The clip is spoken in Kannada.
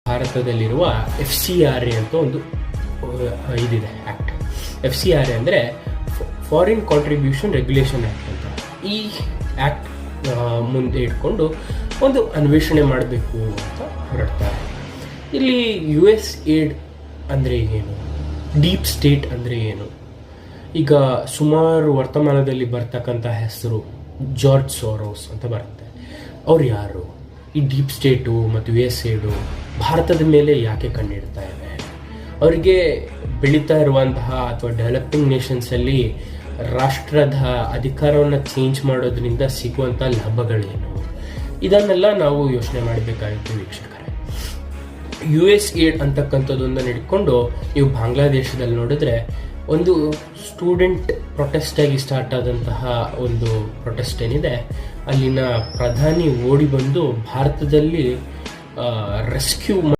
ಭಾರತದಲ್ಲಿರುವ FCRA ಅಂತ ಒಂದು ಇದಿದೆ ಆ್ಯಕ್ಟ್. FCRA ಅಂದರೆ ಫಾರಿನ್ ಕಾಂಟ್ರಿಬ್ಯೂಷನ್ ರೆಗ್ಯುಲೇಷನ್ ಆ್ಯಕ್ಟ್ ಅಂತ. ಈ ಆ್ಯಕ್ಟ್ ಮುಂದೆ ಇಟ್ಕೊಂಡು ಒಂದು ಅನ್ವೇಷಣೆ ಮಾಡಬೇಕು ಅಂತ ಹೊರಡ್ತಾರೆ. ಇಲ್ಲಿ USAID ಅಂದರೆ ಏನು, ಡೀಪ್ ಸ್ಟೇಟ್ ಅಂದರೆ ಏನು? ಈಗ ಸುಮಾರು ವರ್ತಮಾನದಲ್ಲಿ ಬರ್ತಕ್ಕಂಥ ಹೆಸರು ಜಾರ್ಜ್ ಸೋರೋಸ್ ಅಂತ ಬರುತ್ತೆ. ಅವ್ರು ಯಾರು? ಈ ಡೀಪ್ ಸ್ಟೇಟು ಮತ್ತು USAID ಭಾರತದ ಮೇಲೆ ಯಾಕೆ ಕಣ್ಣಿಡ್ತಾ ಇವೆ? ಅವರಿಗೆ ಬೆಳೀತಾ ಇರುವಂತಹ ಅಥವಾ ಡೆವಲಪಿಂಗ್ ನೇಷನ್ಸಲ್ಲಿ ರಾಷ್ಟ್ರದ ಅಧಿಕಾರವನ್ನು ಚೇಂಜ್ ಮಾಡೋದ್ರಿಂದ ಸಿಗುವಂಥ ಲಾಭಗಳೇನು? ಇದನ್ನೆಲ್ಲ ನಾವು ಯೋಚನೆ ಮಾಡಬೇಕಾಗಿತ್ತು ವೀಕ್ಷಕರೇ. USAID ಅಂತಕ್ಕಂಥದ್ದೊಂದನ್ನು ಇಟ್ಕೊಂಡು ನೀವು ಬಾಂಗ್ಲಾದೇಶದಲ್ಲಿ ನೋಡಿದ್ರೆ ಒಂದು ಸ್ಟೂಡೆಂಟ್ ಪ್ರೊಟೆಸ್ಟ್ ಆಗಿ ಸ್ಟಾರ್ಟ್ ಆದಂತಹ ಒಂದು ಪ್ರೊಟೆಸ್ಟ್ ಏನಿದೆ, ಅಲ್ಲಿನ ಪ್ರಧಾನಿ ಓಡಿ ಬಂದು ಭಾರತದಲ್ಲಿ ರೆಸ್ಕ್ಯೂ